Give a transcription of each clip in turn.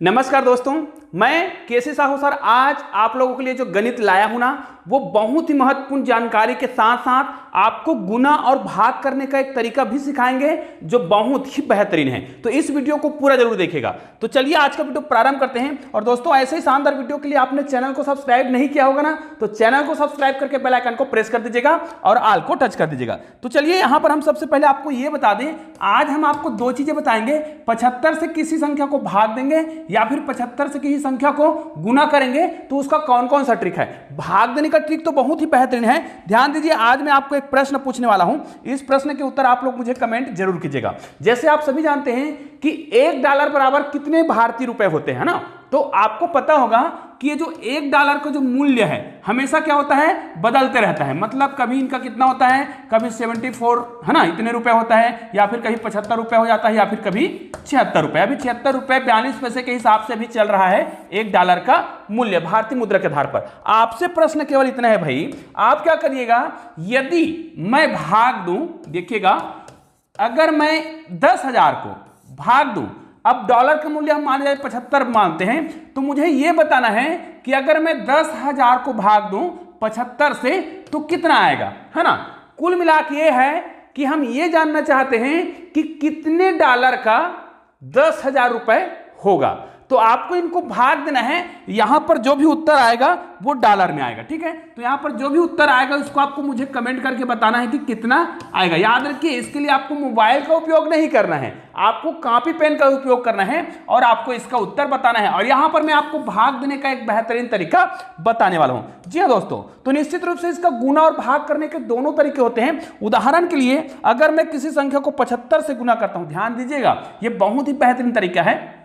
नमस्कार दोस्तों, मैं केसी साहू सर आज आप लोगों के लिए जो गणित लाया हूं ना, वो बहुत ही महत्वपूर्ण जानकारी के साथ साथ आपको गुना और भाग करने का एक तरीका भी सिखाएंगे जो बहुत ही बेहतरीन है। तो इस वीडियो को पूरा जरूर देखिएगा। तो चलिए आज का वीडियो प्रारंभ करते हैं। और दोस्तों, ऐसे ही शानदार वीडियो के लिए आपने चैनल को सब्सक्राइब नहीं किया होगा ना, तो चैनल को सब्सक्राइब करके बेल आइकन को प्रेस कर दीजिएगा और ऑल को टच कर दीजिएगा। तो चलिए यहां पर हम सबसे पहले आपको यह बता दें, आज हम आपको दो चीजें बताएंगे। 75 से किसी संख्या को भाग देंगे या फिर 75 से किसी संख्या को गुना करेंगे, तो उसका कौन कौन सा ट्रिक है। भाग देने का ट्रिक तो बहुत ही बेहतरीन है। ध्यान दीजिए, आज मैं आपको एक प्रश्न पूछने वाला हूं। इस प्रश्न के उत्तर आप लोग मुझे कमेंट जरूर कीजिएगा। जैसे आप सभी जानते हैं कि $1 बराबर कितने भारतीय रुपए होते हैं ना, तो आपको पता होगा कि ये जो $1 का जो मूल्य है हमेशा क्या होता है, बदलते रहता है। मतलब कभी इनका कितना होता है, कभी 74 है ना, इतने रुपए होता है, या फिर कभी 75 रुपए हो जाता है, या फिर कभी 76 रुपए। अभी 76 रुपए 42 पैसे के हिसाब से भी चल रहा है $1 का मूल्य भारतीय मुद्रा के आधार पर। आपसे प्रश्न केवल इतना है भाई, आप क्या करिएगा, यदि मैं भाग दूं, देखिएगा, अगर मैं 10,000 को भाग दूं, अब डॉलर का मूल्य हम मान जाए 75 मानते हैं, तो मुझे यह बताना है कि अगर मैं 10,000 को भाग दूं 75 से तो कितना आएगा, है ना। कुल मिला के ये है कि हम ये जानना चाहते हैं कि कितने डॉलर का 10,000 रुपए होगा। तो आपको इनको भाग देना है। यहां पर जो भी उत्तर आएगा वो डॉलर में आएगा, ठीक है। तो यहां पर जो भी उत्तर आएगा उसको आपको मुझे कमेंट करके बताना है कि कितना आएगा। याद रखिए, इसके लिए आपको मोबाइल का उपयोग नहीं करना है, आपको कॉपी पेन का उपयोग करना है और आपको इसका उत्तर बताना है। और यहां पर मैं आपको भाग देने का एक बेहतरीन तरीका बताने वाला हूं। जी हाँ दोस्तों, तो निश्चित रूप से इसका गुना और भाग करने के दोनों तरीके होते हैं। उदाहरण के लिए, अगर मैं किसी संख्या को 75 से गुना करता हूं, ध्यान दीजिएगा, यह बहुत ही बेहतरीन तरीका है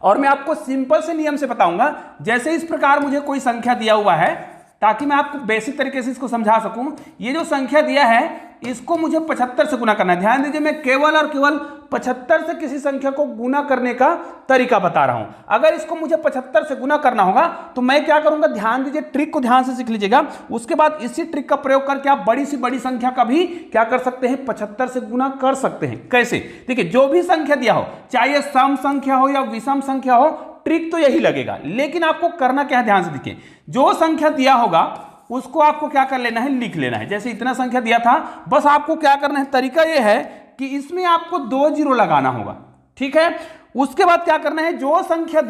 और मैं आपको सिंपल से नियम से बताऊंगा। जैसे इस प्रकार मुझे कोई संख्या दिया हुआ है, ताकि मैं आपको बेसिक तरीके से इसको समझा सकूं। ये जो संख्या दिया है इसको मुझे 75 से गुना करना है। ध्यान दीजिए, मैं केवल और केवल 75 से किसी संख्या को गुना करने का तरीका बता रहा हूं। अगर इसको मुझे 75 से गुना करना होगा तो मैं क्या करूंगा, ध्यान दीजिए, ट्रिक को ध्यान से सीख लीजिएगा। उसके बाद इसी ट्रिक का प्रयोग करके आप बड़ी से बड़ी संख्या का भी क्या कर सकते हैं, 75 से गुना कर सकते हैं। कैसे, देखिए, जो भी संख्या दिया हो, चाहे सम संख्या हो या विषम संख्या हो, ट्रिक तो यही लगेगा। लेकिन आपको करना क्या है, ध्यान से देखिए, जो संख्या दिया होगा उसको आपको क्या कर लेना है, लिख लेना है। जैसे इतना संख्या दिया था, बस आपको क्या करना है, तरीका यह है कि इसमें आपको 2 जीरो लगाना होगा, ठीक है। उसके बाद क्या करना है, जो संख्या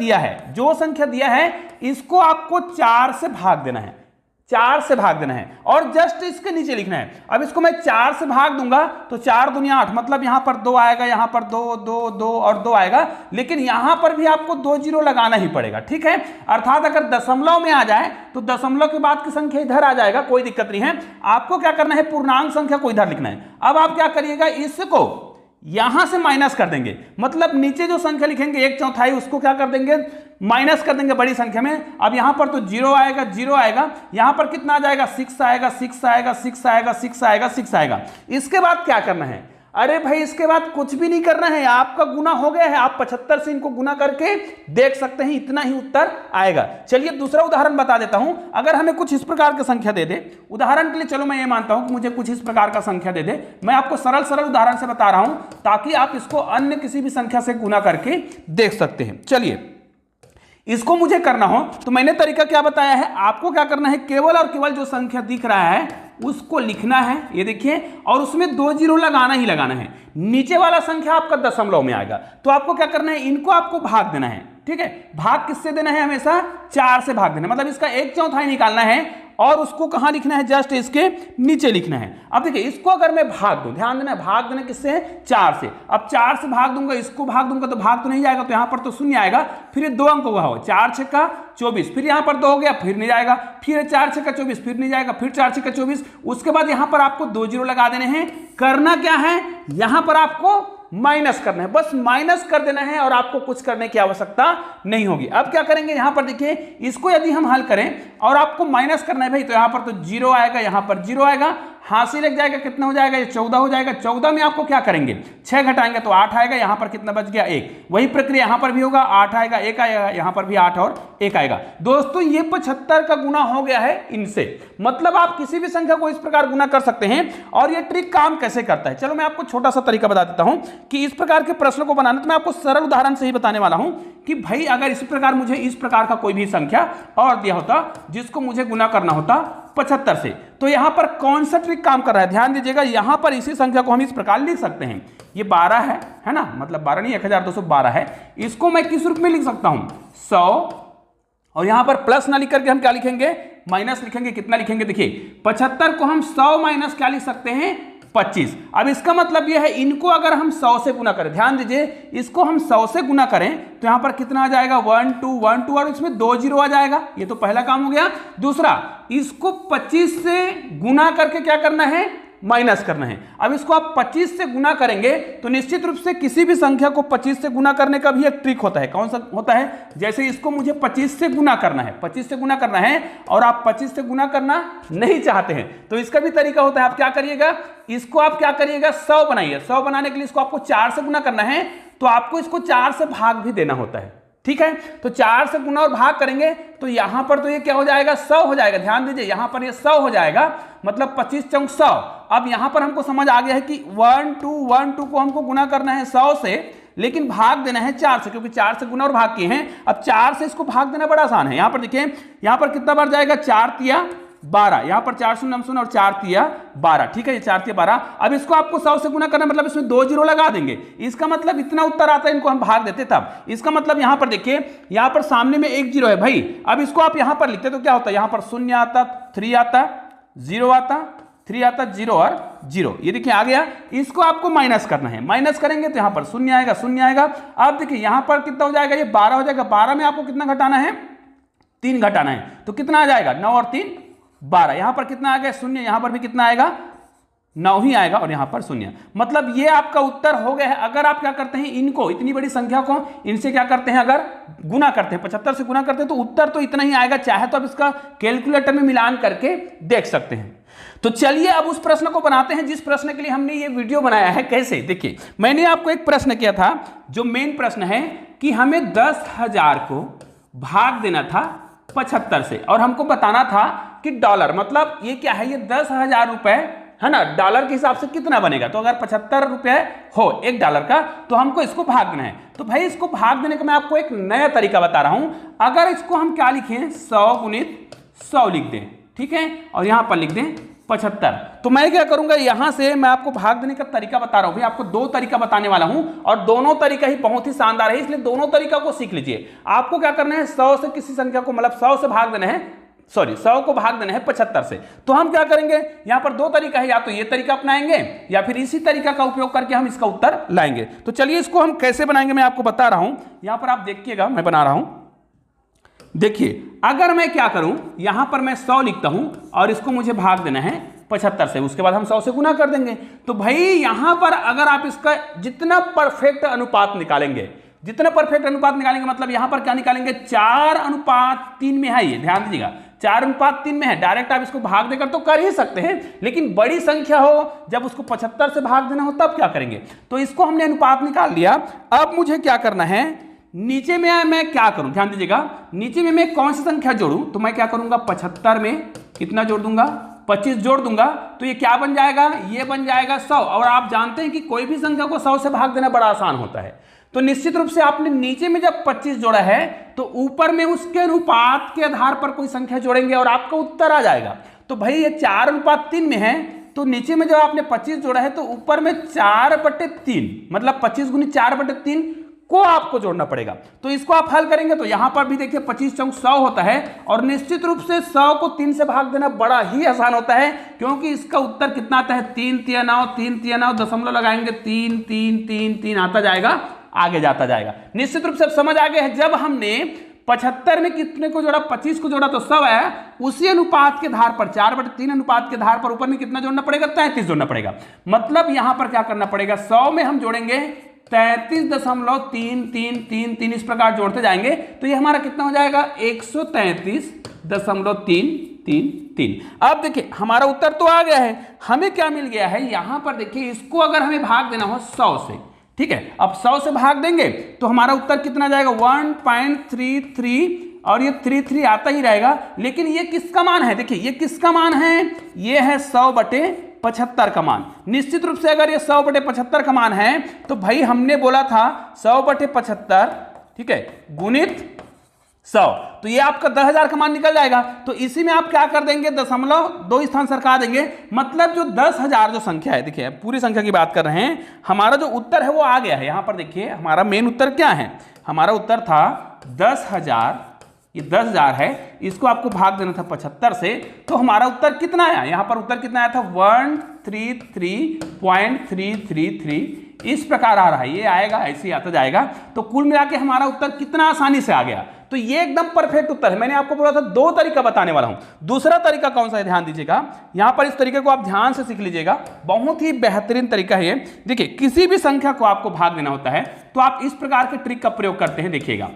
दिया है इसको आपको 4 से भाग देना है, 4 से भाग देना है और जस्ट इसके नीचे लिखना है। अब इसको मैं 4 से भाग दूंगा तो 4 दूनी 8, मतलब यहां पर 2 आएगा, यहां पर 2 2 2 और 2 आएगा। लेकिन यहां पर भी आपको 2 जीरो लगाना ही पड़ेगा, ठीक है। अर्थात अगर दशमलव में आ जाए तो दशमलव के बाद की संख्या इधर आ जाएगा, कोई दिक्कत नहीं है। आपको क्या करना है, पूर्णांक संख्या को इधर लिखना है। अब आप क्या करिएगा, इसको यहां से माइनस कर देंगे, मतलब नीचे जो संख्या लिखेंगे 1/4 उसको क्या कर देंगे, माइनस कर देंगे बड़ी संख्या में। अब यहां पर तो 0 आएगा, 0 आएगा, यहां पर कितना आ जाएगा, 6 आएगा, 6 आएगा, 6 आएगा, 6 आएगा, 6 आएगा। इसके बाद क्या करना है, अरे भाई इसके बाद कुछ भी नहीं करना है, आपका गुना हो गया है। आप 75 से इनको गुना करके देख सकते हैं, इतना ही उत्तर आएगा। चलिए दूसरा उदाहरण बता देता हूं। अगर हमें कुछ इस प्रकार की संख्या दे दे, उदाहरण के लिए चलो मैं ये मानता हूं कि मुझे कुछ इस प्रकार का संख्या दे दे। मैं आपको सरल सरल उदाहरण से बता रहा हूं ताकि आप इसको अन्य किसी भी संख्या से गुना करके देख सकते हैं। चलिए, इसको मुझे करना हो तो मैंने तरीका क्या बताया है, आपको क्या करना है, केवल और केवल जो संख्या दिख रहा है उसको लिखना है, ये देखिए, और उसमें 2 जीरो लगाना ही लगाना है। नीचे वाला संख्या आपका दशमलव में आएगा, तो आपको क्या करना है, इनको आपको भाग देना है, ठीक है। भाग किससे देना है, हमेशा 4 से भाग देना, मतलब इसका 1/4 निकालना है और उसको कहां लिखना है, जस्ट इसके नीचे लिखना है। अब देखिए, इसको अगर मैं भाग दूं, ध्यान देना, भाग देना किससे, 4 से। अब 4 से भाग दूंगा, इसको भाग दूंगा तो भाग तो नहीं जाएगा, तो यहां पर तो 0 आएगा। फिर 2 अंक हुआ हो, 4 छक्का 24, फिर यहां पर 2 हो गया, फिर नहीं जाएगा, फिर 4 छक्का 24, फिर नहीं जाएगा, फिर 4 छक्का 24। उसके बाद यहां पर आपको 2 जीरो लगा देने हैं। करना क्या है, यहां पर आपको माइनस करना है, बस माइनस कर देना है और आपको कुछ करने की आवश्यकता नहीं होगी। अब क्या करेंगे, यहां पर देखिए, इसको यदि हम हल करें और आपको माइनस करना है भाई, तो यहां पर तो 0 आएगा, यहां पर 0 आएगा। हासिल लग जाएगा, कितना हो जाएगा, ये 14 हो जाएगा। 14 में आपको क्या करेंगे, 6 घटाएंगे तो 8 आएगा, यहां पर कितना बच गया, 1। वही प्रक्रिया यहां पर भी होगा, 8 आएगा, 1 आएगा, यहां पर भी 8 और 1 आएगा। दोस्तों ये 75 का गुना हो गया है इनसे। मतलब आप किसी भी संख्या को इस प्रकार गुना कर सकते हैं। और ये ट्रिक काम कैसे करता है, चलो मैं आपको छोटा सा तरीका बता देता हूं कि इस प्रकार के प्रश्न को बनाना। तो मैं आपको सरल उदाहरण से ही बताने वाला हूं कि भाई अगर इसी प्रकार मुझे इस प्रकार का कोई भी संख्या और दिया होता जिसको मुझे गुना करना होता 75 से, तो यहां पर कौन सा ट्रिक काम कर रहा है, ध्यान दीजिएगा। यहां पर इसी संख्या को हम इस प्रकार लिख सकते हैं, ये 12 है ना, मतलब 12 नहीं 1212 है। इसको मैं किस रूप में लिख सकता हूं, 100, और यहां पर प्लस ना लिख करके हम क्या लिखेंगे, माइनस लिखेंगे। कितना लिखेंगे, देखिए 75 को हम 100 माइनस क्या लिख सकते हैं, 25। अब इसका मतलब यह है, इनको अगर हम 100 से गुना करें, ध्यान दीजिए, इसको हम 100 से गुना करें तो यहां पर कितना आ जाएगा, 1 2 1 2, और इसमें 2 जीरो आ जाएगा। ये तो पहला काम हो गया। दूसरा, इसको 25 से गुना करके क्या करना है, माइनस करना है। अब इसको आप 25 से गुना करेंगे तो निश्चित रूप से किसी भी संख्या को 25 से गुना करने का भी एक ट्रिक होता है। कौन सा होता है, जैसे इसको मुझे 25 से गुना करना है, 25 से गुना करना है, और आप 25 से गुना करना नहीं चाहते हैं तो इसका भी तरीका होता है। आप क्या करिएगा, इसको आप क्या करिएगा, 100 बनाइए। 100 बनाने के लिए इसको आपको 4 से गुना करना है, तो आपको इसको 4 से भाग भी देना होता है, ठीक है। तो 4 से गुना और भाग करेंगे तो यहां पर तो ये क्या हो जाएगा, 100 हो जाएगा। ध्यान दीजिए, यहां पर ये 100 हो जाएगा, मतलब 25 चौक 100। अब यहां पर हमको समझ आ गया है कि 1 2 1 2 को हमको गुना करना है 100 से, लेकिन भाग देना है 4 से, क्योंकि 4 से गुना और भाग किए हैं। अब 4 से इसको भाग देना बड़ा आसान है। यहां पर देखिए, यहां पर कितना बार जाएगा, 4 तिया 12, यहां पर 4 शून्य शून्य और 4 तिया 12, ठीक है, ये 4 तिया 12। अब इसको आपको 100 से गुना करना, मतलब इसमें 2 जीरो लगा देंगे। इसका मतलब इतना उत्तर आता है, इनको हम भाग देते तब। इसका मतलब यहां पर देखिए, यहां पर सामने में 1 जीरो है भाई। अब इसको आप यहां पर लिखते तो क्या होता है, यहां पर 0 आता, 3 आता, 0 आता, 3 आता, 0 और 0, ये देखिए आ गया। इसको आपको माइनस करना है, माइनस करेंगे तो यहां पर 0 आएगा, 0 आएगा। अब देखिए यहां पर कितना हो जाएगा, ये 12 हो जाएगा। 12 में आपको कितना घटाना है, 3 घटाना है, तो कितना आ जाएगा, 9 और 3 12। यहां पर कितना आ गया, 0, यहां पर भी कितना आएगा, 9 ही आएगा, और यहां पर 0। मतलब ये आपका उत्तर हो गया है। अगर आप क्या करते हैं, इनको, इतनी बड़ी संख्या को इनसे क्या करते हैं, अगर गुना करते हैं, 75 से गुना करते हैं, तो उत्तर तो इतना ही आएगा। चाहे तो आप इसका कैलकुलेटर में मिलान करके देख सकते हैं। तो चलिए अब उस प्रश्न को बनाते हैं जिस प्रश्न के लिए हमने ये वीडियो बनाया है। कैसे, देखिए मैंने आपको एक प्रश्न किया था, जो मेन प्रश्न है कि हमें 10,000 को भाग देना था 75 से, और हमको बताना था कि डॉलर, मतलब ये क्या है, ये 10,000 रुपए है ना, डॉलर के हिसाब से कितना बनेगा। तो अगर 75 रुपए हो $1 का, तो हमको इसको भाग देना है। तो भाई इसको भाग देने का मैं आपको एक नया तरीका बता रहा हूं। अगर इसको हम क्या लिखें, 100 गुणित 100 लिख दें, ठीक है, और यहां पर लिख दें 75। तो मैं क्या करूंगा, यहां से मैं आपको भाग देने का तरीका बता रहा हूं। भाई आपको 2 तरीका बताने वाला हूं, और दोनों तरीका ही बहुत ही शानदार है, इसलिए दोनों तरीका को सीख लीजिए। आपको क्या करना है, 100 से किसी संख्या को, मतलब 100 से भाग देना है, 100 को भाग देना है 75 से। तो हम क्या करेंगे, यहां पर 2 तरीका है, या तो ये तरीका अपनाएंगे या फिर इसी तरीका का उपयोग करके हम इसका उत्तर लाएंगे। तो चलिए इसको हम कैसे बनाएंगे मैं आपको बता रहा हूं। यहां पर आप देखिएगा, मैं बना रहा हूं। देखिए अगर मैं क्या करूं, यहां पर मैं 100 लिखता हूं और इसको मुझे भाग देना है 75 से, उसके बाद हम 100 से गुना कर देंगे। तो भाई यहां पर अगर आप इसका जितना परफेक्ट अनुपात निकालेंगे, जितना परफेक्ट अनुपात निकालेंगे, मतलब यहां पर क्या निकालेंगे, 4:3 में है। ये ध्यान दीजिएगा, 4:3 में है। डायरेक्ट आप इसको भाग देकर तो कर ही सकते हैं, लेकिन बड़ी संख्या हो, जब उसको 75 से भाग देना हो तब क्या करेंगे। तो इसको हमने अनुपात निकाल लिया। अब मुझे क्या करना है, नीचे में मैं क्या करूं, ध्यान दीजिएगा, नीचे में मैं कौन सी संख्या जोड़ूं। तो मैं क्या करूंगा, 75 में कितना जोड़ दूंगा, 25 जोड़ दूंगा। तो ये क्या बन जाएगा, ये बन जाएगा 100। और आप जानते हैं कि कोई भी संख्या को 100 से भाग देना बड़ा आसान होता है। तो निश्चित रूप से आपने नीचे में जब 25 जोड़ा है, तो ऊपर में उसके अनुपात के आधार पर कोई संख्या जोड़ेंगे और आपका उत्तर आ जाएगा। तो भाई ये 4:3 में है, तो नीचे में जब आपने 25 जोड़ा है, तो ऊपर में 4/3, मतलब 25 गुनी 4/3 को आपको जोड़ना पड़ेगा। तो इसको आप हल करेंगे तो यहां पर भी देखिए 25 चौक 100 होता है, और निश्चित रूप से 100 को 3 से भाग देना बड़ा ही आसान होता है, क्योंकि इसका उत्तर कितना आता है, 3 तिया 9, 3 तिया 9, दशमलव लगाएंगे 3 3 3 3 आता जाएगा, आगे जाता जाएगा। निश्चित रूप से समझ आ गया है। जब हमने 75 में कितने को जोड़ा, 25 को जोड़ा तो 100 आया। उसी अनुपात के आधार पर 4/3 अनुपात के आधार पर ऊपर में कितना जोड़ना पड़ेगा, 33 जोड़ना पड़ेगा। मतलब यहां पर क्या करना पड़ेगा, 100 में हम जोड़ेंगे 33.3333, इस प्रकार जोड़ते जाएंगे तो ये हमारा कितना हो जाएगा, 133.3 3 3। अब देखिए हमारा उत्तर तो आ गया है, हमें क्या मिल गया है यहां पर देखिए, इसको अगर हमें भाग देना हो 100 से, ठीक है, अब 100 से भाग देंगे तो हमारा उत्तर कितना जाएगा 1.33 और ये 33 आता ही रहेगा। लेकिन ये किसका मान है, देखिए ये किसका मान है, ये है 100/75 का मान। निश्चित रूप से अगर ये 100/75 का मान है तो भाई हमने बोला था 100/75, ठीक है, गुणित 100, तो ये आपका 10,000 का मान निकल जाएगा। तो इसी में आप क्या कर देंगे, 0.2 स्थान सरका देंगे, मतलब जो 10,000 जो संख्या है, देखिए पूरी संख्या की बात कर रहे हैं, हमारा जो उत्तर है वो आ गया है। यहां पर देखिए हमारा मेन उत्तर क्या है, हमारा उत्तर था 10,000, ये 10,000 है, इसको आपको भाग देना था 75 से, तो हमारा उत्तर कितना आया, यहां पर उत्तर कितना आया था 133.333, इस प्रकार आ रहा है, ये आएगा ऐसे ही आता जाएगा। तो कुल मिला के हमारा उत्तर कितना आसानी से आ गया, तो ये एकदम परफेक्ट उत्तर है। मैंने आपको बोला था 2 तरीका बताने वाला हूं, दूसरा तरीका कौन सा है ध्यान दीजिएगा, यहां पर इस तरीके को आप ध्यान से सीख लीजिएगा, बहुत ही बेहतरीन तरीका है ये। देखिए किसी भी संख्या को आपको भाग देना होता है तो आप इस प्रकार के ट्रिक का प्रयोग करते हैं। देखिएगा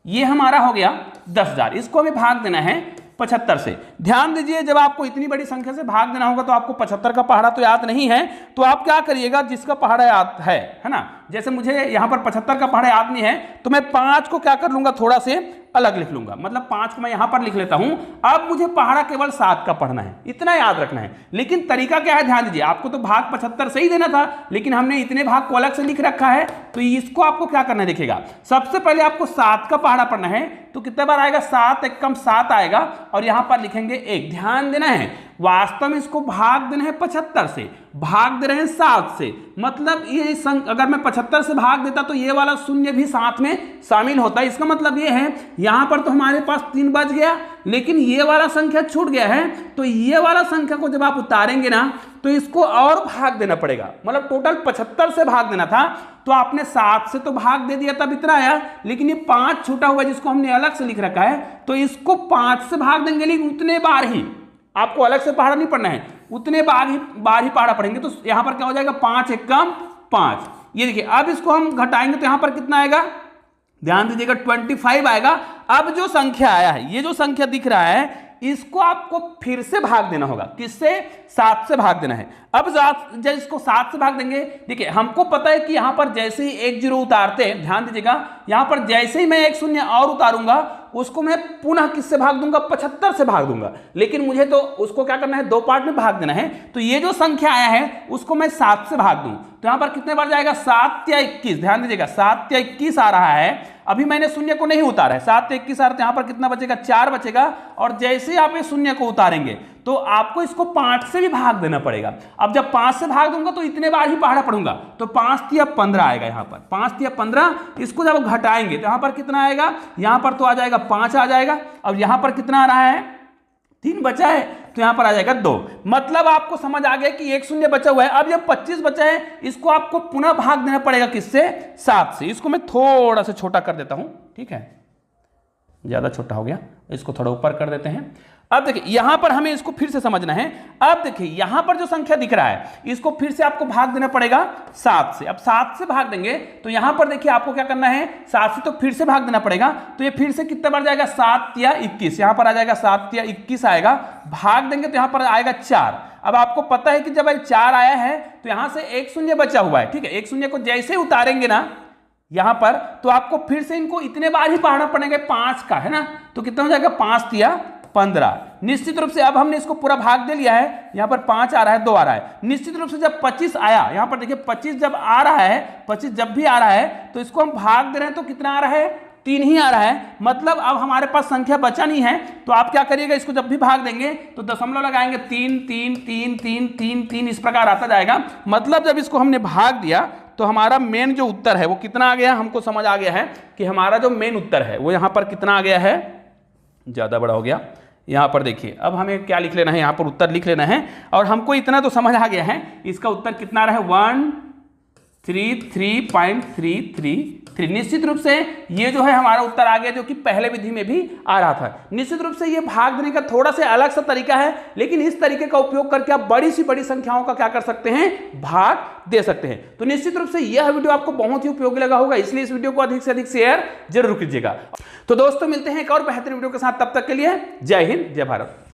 ये हमारा हो गया 10,000, इसको हमें भाग देना है 75 से। ध्यान दीजिए जब आपको इतनी बड़ी संख्या से भाग देना होगा तो आपको 75 का पहाड़ा तो याद नहीं है, तो आप क्या करिएगा, जिसका पहाड़ा याद है ना, जैसे मुझे यहां पर 75 का पहाड़ा याद नहीं है तो मैं 5 को क्या कर लूंगा, थोड़ा से अलग लिख लूंगा, मतलब 5 को मैं यहां पर लिख लेता हूं। अब मुझे पहाड़ा केवल 7 का पढ़ना है, इतना याद रखना है। लेकिन तरीका क्या है, ध्यान दीजिए, आपको तो भाग 75 से ही देना था, लेकिन हमने इतने भाग को अलग से लिख रखा है, तो इसको आपको क्या करना है, देखिएगा सबसे पहले आपको 7 का पहाड़ा पढ़ना है, तो कितने बार आएगा, 7 एकम 7 आएगा, और यहां पर लिखेंगे 1। ध्यान देना है, वास्तव में इसको भाग देना है 75 से, भाग दे रहे हैं 7 से, मतलब ये अगर मैं 75 से भाग देता तो ये वाला शून्य भी साथ में शामिल होता है। इसका मतलब ये है यहां पर तो हमारे पास 3 बच गया, लेकिन ये वाला संख्या छूट गया है, तो ये वाला संख्या को जब आप उतारेंगे ना तो इसको और भाग देना पड़ेगा, मतलब टोटल 75 से भाग देना था, तो आपने 7 से तो भाग दे दिया तब इतना आया, लेकिन ये 5 छूटा हुआ जिसको हमने अलग से लिख रखा है, तो इसको 5 से भाग देंगे, लेकिन उतने बार ही, आपको अलग से पहाड़ा नहीं पढ़ना है, उतने बार ही पहाड़ा पढ़ेंगे। तो यहां पर क्या हो जाएगा, 5 एकम 5। ये देखिए अब इसको हम घटाएंगे तो यहां पर कितना आएगा, ध्यान दीजिएगा 25 आएगा। अब जो संख्या आया है, ये जो संख्या दिख रहा है, इसको आपको फिर से भाग देना होगा, किससे, 7 से भाग देना है। अब जब इसको 7 से भाग देंगे, देखिए हमको पता है कि यहां पर जैसे ही 1 0 उतारते हैं, ध्यान दीजिएगा यहां पर जैसे ही मैं 1 0 और उतारूंगा उसको मैं पुनः किससे भाग दूंगा, 75 से भाग दूंगा, लेकिन मुझे तो उसको क्या करना है, 2 पार्ट में भाग देना है। तो ये जो संख्या आया है उसको मैं 7 से भाग दूं, तो यहां पर कितने बार जाएगा, 7 या 21। ध्यान दीजिएगा 7 या 21 आ रहा है, अभी मैंने शून्य को नहीं उतारा है, 7 या 21 आ रहा है, यहां पर कितना बचेगा, 4 बचेगा, और जैसे ही आप ये शून्य को उतारेंगे तो आपको इसको 5 से भी भाग देना पड़ेगा। अब जब 5 से भाग दूंगा तो इतने बार ही पहाड़ा पढ़ूंगा, तो 5 या 15 आएगा, यहां पर 5 या 15, इसको जब घटाएंगे तो यहां पर कितना आएगा, यहां पर तो आ जाएगा 5 आ जाएगा, अब यहां पर कितना आ रहा है, 3 बचा है, तो यहां पर आ जाएगा 2। मतलब आपको समझ आ गया कि 1 0 बचा हुआ है। अब जब 25 बचा है, इसको आपको पुनः भाग देना पड़ेगा किससे, 7 से। इसको मैं थोड़ा सा छोटा कर देता हूं, ठीक है, ज्यादा छोटा हो गया, इसको थोड़ा ऊपर कर देते हैं। अब देखिए यहां पर हमें इसको फिर से समझना है। अब देखिए यहां पर जो संख्या दिख रहा है, इसको फिर से आपको भाग देना पड़ेगा 7 से। अब 7 से भाग देंगे तो यहां पर देखिए आपको क्या करना है, 7 से तो फिर से भाग देना पड़ेगा, तो ये फिर से कितने बार जाएगा, 7 या 21, यहां पर आ जाएगा 7 या 21 आएगा, भाग देंगे तो यहां पर आएगा 4। अब आपको पता है कि जब 4 आया है तो यहां से 1 0 बचा हुआ है, ठीक है, 1 0 को जैसे उतारेंगे ना यहां पर, तो आपको फिर से इनको इतने बार ही पढ़ना पड़ेगा, 5 का है ना, तो कितना हो जाएगा, 5 या 15। निश्चित रूप से अब हमने इसको पूरा भाग दे लिया है, यहां पर 5 आ रहा है, 2 आ रहा है। निश्चित रूप से जब 25 आया, यहां पर देखिए 25 जब आ रहा है, 25 जब भी आ रहा है तो इसको हम भाग दे रहे हैं तो कितना आ रहा है, 3 ही आ रहा है। मतलब अब हमारे पास संख्या बचा नहीं है, तो आप क्या करिएगा, इसको जब भी भाग देंगे तो दशमलव लगाएंगे, 3 3 3 3 3 3, इस प्रकार आता जाएगा। मतलब जब इसको हमने भाग दिया तो हमारा मेन जो उत्तर है वो कितना आ गया, हमको समझ आ गया है कि हमारा जो मेन उत्तर है वो यहां पर कितना आ गया है, ज्यादा बड़ा हो गया। यहां पर देखिए अब हमें क्या लिख लेना है, यहां पर उत्तर लिख लेना है, और हमको इतना तो समझ आ गया है, इसका उत्तर कितना आ रहा है, 133.333। निश्चित रूप से ये जो है हमारा उत्तर आ गया, जो कि पहले विधि में भी आ रहा था। निश्चित रूप से ये भाग देने का थोड़ा सा अलग सा तरीका है, लेकिन इस तरीके का उपयोग करके आप बड़ी सी बड़ी संख्याओं का क्या कर सकते हैं, भाग दे सकते हैं। तो निश्चित रूप से यह वीडियो आपको बहुत ही उपयोगी लगा होगा, इसलिए इस वीडियो को अधिक से अधिक शेयर जरूर कीजिएगा। तो दोस्तों मिलते हैं एक और बेहतरीन वीडियो के साथ, तब तक के लिए जय हिंद, जय भारत।